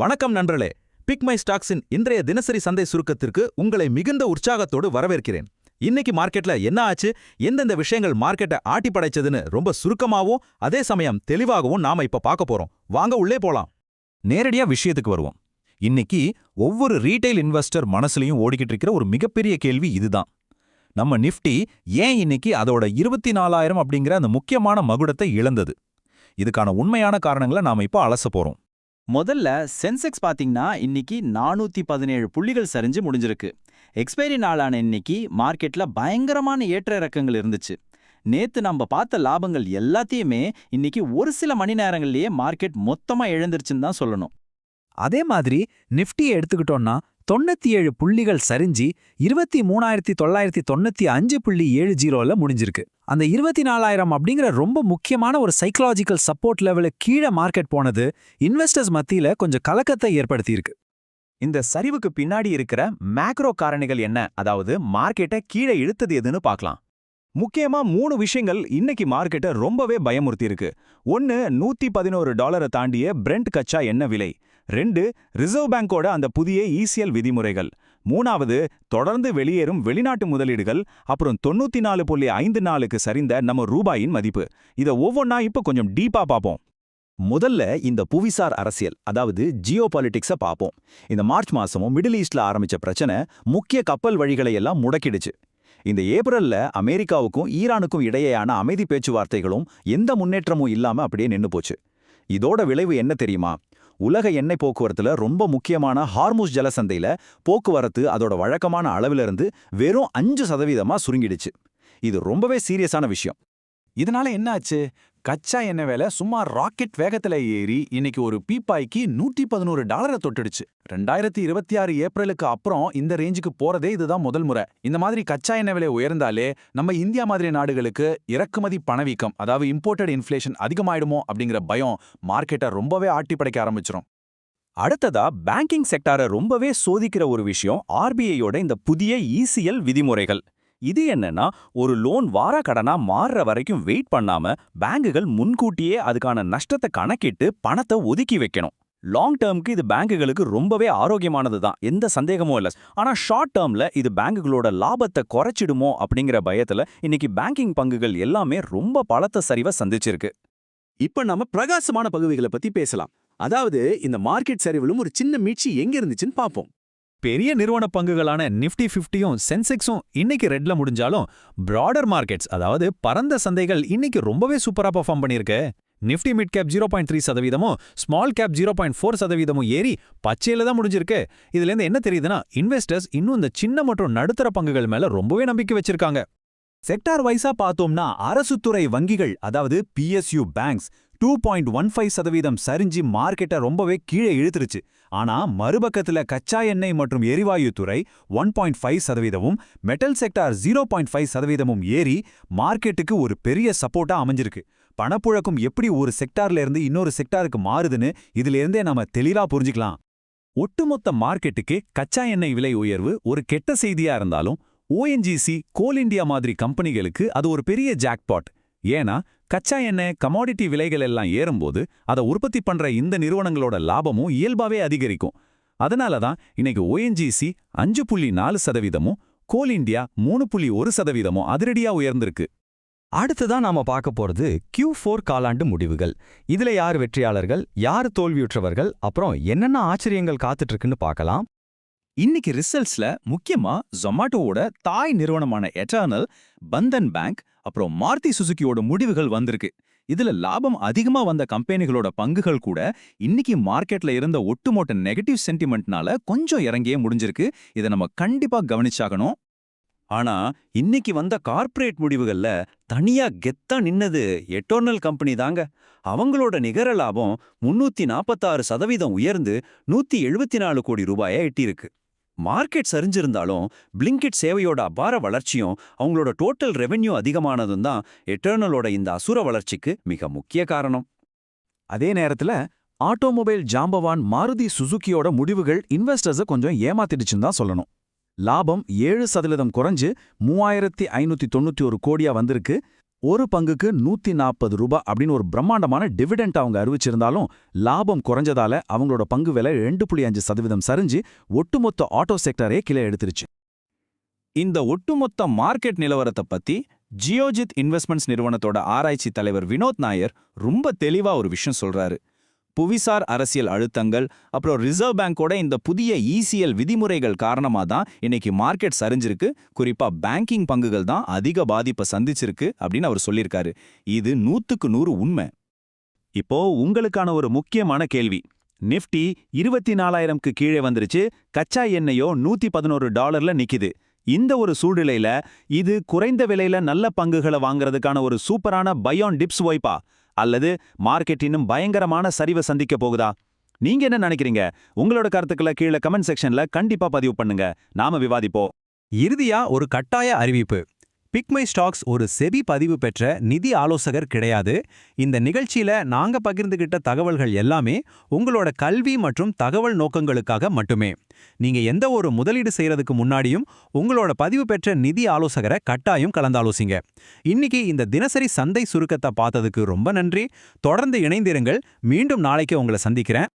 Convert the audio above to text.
வணக்கம் நண்பர்களே. Big my ஸ்டாக்ஸின் இன்றைய தினசரி சந்தை சுருக்கத்திற்கு உங்களை மிகுந்த உற்சாகத்தோடு வரவேற்கிறேன். இன்னைக்கு மார்க்கெட்ல என்ன ஆச்சு, எந்தெந்த விஷயங்கள் மார்க்கெட்டை ஆட்டி படைச்சதுன்னு ரொம்ப சுருக்கமாவும் அதே சமயம் தெளிவாகவும் நாம இப்ப பார்க்க போறோம். வாங்க உள்ளே போலாம். நேரடியா விஷயத்துக்கு வருவோம். இன்னைக்கு ஒவ்வொரு ரீட்டைல் இன்வெஸ்டர் மனசுலயும் ஓடிக்கிட்டு இருக்கிற ஒரு மிகப்பெரிய கேள்வி இதுதான். நம்ம நிஃப்டி ஏன் இன்னைக்கு அதோட 24,000 அப்படிங்கிற அந்த முக்கியமான மகுடத்தை இழந்தது? இதுக்கான உண்மையான காரணங்களை நாம இப்போ அலச போறோம். முதல்ல சென்செக்ஸ் பாத்தீங்கன்னா இன்னைக்கு 417 புள்ளிகள் சரிஞ்சு முடிஞ்சிருக்கு. எக்ஸ்பைரி நாளான இன்னைக்கு மார்க்கெட்ல பயங்கரமான ஏற்ற இறக்கங்கள் இருந்துச்சு. நேத்து நம்ம பார்த்த லாபங்கள் எல்லாத்தையுமே இன்னைக்கு ஒரு சில மணி நேரங்கள்லயே மார்க்கெட் மொத்தமா இழந்துருச்சுன்னு தான் சொல்லணும். அதே மாதிரி நிஃப்டியை எடுத்துக்கிட்டோம்னா 97 புள்ளிகள் சரிஞ்சு 23,995.70ல முடிஞ்சிருக்கு. அந்த 24,000 அப்படிங்கிற ரொம்ப முக்கியமான ஒரு சைக்கலாஜிக்கல் சப்போர்ட் லெவலுக்கு கீழே மார்க்கெட் போனது இன்வெஸ்டர்ஸ் மத்தியில கொஞ்சம் கலக்கத்தை ஏற்படுத்தியிருக்கு. இந்த சரிவுக்கு பின்னாடி இருக்கிற மேக்ரோ காரணிகள் என்ன, அதாவது மார்க்கெட்டை கீழே இழுத்தது எதுன்னு பார்க்கலாம். முக்கியமா 3 விஷயங்கள் இன்னைக்கு மார்க்கெட்டை ரொம்பவே பயமுறுத்தியிருக்கு. 1, $111 தாண்டிய பிரெண்ட் கச்சா எண்ணெய் விலை. 2, ரிசர்வ் பேங்கோட அந்த புதிய ECL விதிமுறைகள். 3வது, தொடர்ந்து வெளியேறும் வெளிநாட்டு முதலீடுகள். அப்புறம் 94.54க்கு சரிந்த நம்ம ரூபாயின் மதிப்பு. இதை ஒவ்வொன்னா இப்ப கொஞ்சம் டீப்பா பார்ப்போம். முதல்ல இந்த புவிசார் அரசியல், அதாவது ஜியோ பாலிட்டிக்ஸை பார்ப்போம். இந்த மார்ச் மாசமும் மிடில் ஈஸ்ட்ல ஆரம்பிச்ச பிரச்சனை முக்கிய கப்பல் வழிகளை எல்லாம் முடக்கிடுச்சு. இந்த ஏப்ரல்ல அமெரிக்காவுக்கும் ஈரானுக்கும் இடையேயான அமைதி பேச்சுவார்த்தைகளும் எந்த முன்னேற்றமும் இல்லாம அப்படியே நின்னு போச்சு. இதோட விளைவு என்ன தெரியுமா? உலக எண்ணெய் போக்குவரத்துல ரொம்ப முக்கியமான ஹார்முஸ் ஜலசந்தையில போக்குவரத்து அதோட வழக்கமான அளவிலிருந்து வெறும் 5% சுருங்கிடுச்சு. இது ரொம்பவே சீரியஸான விஷயம். இதனால என்ன ஆச்சு? கச்சா எண்ணெய் விலை சும்மா ராக்கெட் வேகத்துல ஏறி இன்னைக்கு ஒரு பீப்பாய்க்கு $111 தொட்டுடுச்சு. 2026 ஏப்ரலுக்கு அப்புறம் இந்த ரேஞ்சுக்கு போறதே இதுதான் முதல் முறை. இந்த மாதிரி கச்சா எண்ணெய் விலை உயர்ந்தாலே நம்ம இந்தியா மாதிரி நாடுகளுக்கு இறக்குமதி பணவீக்கம், அதாவது இம்போர்ட்டட் இன்ஃப்ளேஷன் அதிகமாயிடுமோ அப்படிங்கிற பயம் மார்க்கெட்டை ரொம்பவே ஆட்டி படைக்க ஆரம்பிச்சிரும். அடுத்ததா பேங்கிங் செக்டாரை ரொம்பவே சோதிக்கிற ஒரு விஷயம் RBIயோட இந்த புதிய ECL விதிமுறைகள். இது என்னன்னா, ஒரு லோன் வாராக்கடனா மாறுற வரைக்கும் வெயிட் பண்ணாம பேங்குகள் முன்கூட்டியே அதுக்கான நஷ்டத்தை கணக்கிட்டு பணத்தை ஒதுக்கி வைக்கணும். லாங் டேர்முக்கு இது பேங்குகளுக்கு ரொம்பவே ஆரோக்கியமானது தான், எந்த சந்தேகமும் இல்லை. ஆனா ஷார்ட் டேர்ம்ல இது பேங்குகளோட லாபத்தை குறைச்சிடுமோ அப்படிங்கிற பயத்துல இன்னைக்கு பேங்கிங் பங்குகள் எல்லாமே ரொம்ப பலத்த சரிவை சந்திச்சிருக்கு. இப்ப நம்ம பிரகாசமான பகுதிகளை பத்தி பேசலாம். அதாவது இந்த மார்க்கெட் சரிவிலும் ஒரு சின்ன மீட்சி எங்க இருந்துச்சுன்னு பார்ப்போம். பெரிய நிறுவன பங்குகளான நிஃப்டி 50யும் சென்செக்ஸும் இன்னைக்கு ரெட்ல முடிஞ்சாலும் பிராடர் மார்க்கெட்ஸ், அதாவது பரந்த சந்தைகள் இன்னைக்கு ரொம்பவே சூப்பரா பெர்ஃபார்ம் பண்ணிருக்கு. Nifty mid cap 0.3%, small cap 0.4% ஏறி பச்சையில தான் முடிஞ்சிருக்கு. இதுல இருந்து என்ன தெரியுதுன்னா, இன்வெஸ்டர்ஸ் இன்னும் இந்த சின்ன மற்றும் நடுத்தர பங்குகள் மேல ரொம்பவே நம்பிக்கை வச்சிருக்காங்க. செக்டார் வைஸா பார்த்தோம்னா அரசுத்துறை வங்கிகள், அதாவது PSU பேங்க்ஸ் 2.15% சரிஞ்சு மார்க்கெட்டை ரொம்பவே கீழே இழுத்துருச்சு. ஆனா மறுபக்கத்துல கச்சா எண்ணெய் மற்றும் எரிவாயு துறை 1.5%, மெட்டல் செக்டார் 0.5% ஏறி மார்க்கெட்டுக்கு ஒரு பெரிய சப்போர்ட்டா அமைஞ்சிருக்கு. பணப்புழக்கம் எப்படி ஒரு செக்டார்ல இருந்து இன்னொரு செக்டாருக்கு மாறுதுன்னு இதுல இருந்தே நாம தெளிவா புரிஞ்சுக்கலாம். ஒட்டுமொத்த மார்க்கெட்டுக்கு கச்சா எண்ணெய் விலை உயர்வு ஒரு கெட்ட செய்தியா இருந்தாலும் ONGC, கோல் இண்டியா மாதிரி கம்பெனிகளுக்கு அது ஒரு பெரிய ஜாக்பாட். ஏன்னா கச்சா எண்ணெய் கமாடிட்டி விலைகள் எல்லாம் ஏறும்போது அதை உற்பத்தி பண்ற இந்த நிறுவனங்களோட லாபமும் இயல்பாவே அதிகரிக்கும். அதனால தான் இன்னைக்கு ONGC 5.4%, கோல் இண்டியா 3.1% அதிரடியா உயர்ந்திருக்கு. அடுத்துதான் நாம பார்க்க போறது Q4 காலாண்டு முடிவுகள். இதுல யார் வெற்றியாளர்கள், யார் தோல்வியுற்றவர்கள், அப்புறம் என்னென்ன ஆச்சரியங்கள் காத்துட்டு இருக்குன்னு பார்க்கலாம். இன்னைக்கு ரிசல்ட்ஸ்ல முக்கியமா ஜொமாட்டோவோட தாய் நிறுவனமான எட்டர்னல், பந்தன் பேங்க், அப்புறம் மாருதி சுசுகியோட முடிவுகள் வந்திருக்கு. இதுல லாபம் அதிகமா வந்த கம்பெனிகளோட பங்குகள் கூட இன்னைக்கு மார்க்கெட்ல இருந்த ஒட்டுமொத்த நெகட்டிவ் சென்டிமெண்ட்னால கொஞ்சம் இறங்கியே முடிஞ்சிருக்கு. இதை நம்ம கண்டிப்பா கவனிச்சாகணும். ஆனா இன்னைக்கு வந்த கார்ப்பரேட் முடிவுகள்ல தனியா கெத்தா நின்னது எட்டர்னல் கம்பெனி தாங்க. அவங்களோட நிகர லாபம் 346% உயர்ந்து $174 கோடி எட்டியிருக்கு. மார்க்கெட் சரிஞ்சிருந்தாலும் பிளிங்கிட் சேவையோட அபார வளர்ச்சியும் அவங்களோட டோட்டல் ரெவென்யூ அதிகமானதும் தான் எட்டர்னலோட இந்த அசுர வளர்ச்சிக்கு மிக முக்கிய காரணம். அதே நேரத்துல ஆட்டோமொபைல் ஜாம்பவான் மாருதி சுசுகியோட முடிவுகள் இன்வெஸ்டர்ஸை கொஞ்சம் ஏமாத்திடுச்சுன்னு தான் சொல்லணும். லாபம் 7% குறைஞ்சு 3,591 கோடியா வந்திருக்கு. ஒரு பங்குக்கு 140 ரூபாய் அப்படின்னு ஒரு பிரம்மாண்டமான டிவிடெண்ட் அவங்க அறிவிச்சிருந்தாலும் லாபம் குறைஞ்சதால அவங்களோட பங்கு விலை 2.5% சரிஞ்சு ஒட்டுமொத்த ஆட்டோ செக்டரே கீழே எடுத்துருச்சு. இந்த ஒட்டுமொத்த மார்க்கெட் நிலவரத்தை பத்தி ஜியோஜித் இன்வெஸ்ட்மெண்ட்ஸ் நிறுவனத்தோட ஆராய்ச்சி தலைவர் வினோத் நாயர் ரொம்ப தெளிவா ஒரு விஷயம் சொல்றாரு. புவிசார் அரசியல் அழுத்தங்கள் அப்புறம் ரிசர்வ் பேங்கோட இந்த புதிய ECL விதிமுறைகள் காரணமா தான் இன்னைக்கு மார்க்கெட் சரிஞ்சிருக்கு. குறிப்பா பேங்கிங் பங்குகள் தான் அதிக பாதிப்பை சந்திச்சிருக்கு அப்படின்னு அவர் சொல்லியிருக்காரு. இது 100க்கு 100 உண்மை. இப்போ உங்களுக்கான ஒரு முக்கியமான கேள்வி. நிஃப்டி 24,000க்கு கீழே வந்துருச்சு, கச்சா எண்ணெயோ $111 நிக்குது. இந்த ஒரு சூழ்நிலையில இது குறைந்த விலையில நல்ல பங்குகளை வாங்குறதுக்கான ஒரு சூப்பரான பை ஆன் டிப்ஸ் வாய்ப்பா, அல்லது மார்க்கெட் இன்னும் பயங்கரமான சரிவை சந்திக்க போகுதா? நீங்க என்ன நினைக்கிறீங்க? உங்களோட கருத்துக்களை கீழே கமெண்ட் செக்ஷன்ல கண்டிப்பா பதிவு பண்ணுங்க, நாம விவாதிப்போம். இறுதியா ஒரு கட்டாய அறிவிப்பு. பிக்மை ஸ்டாக்ஸ் ஒரு செபி பதிவு பெற்ற நிதி ஆலோசகர் கிடையாது. இந்த நிகழ்ச்சியில நாங்க பகிர்ந்துகிட்ட தகவல்கள் எல்லாமே உங்களோட கல்வி மற்றும் தகவல் நோக்கங்களுக்காக மட்டுமே. நீங்க எந்த ஒரு முதலீடு செய்யறதுக்கு முன்னாடியும் உங்களோட பதிவு பெற்ற நிதி ஆலோசகரை கட்டாயம் கலந்தாலோசிங்க. இன்னைக்கு இந்த தினசரி சந்தை சுருக்கத்தை பார்த்ததுக்கு ரொம்ப நன்றி. தொடர்ந்து இணைந்திருங்கள். மீண்டும் நாளைக்கு உங்களை சந்திக்கிறேன்.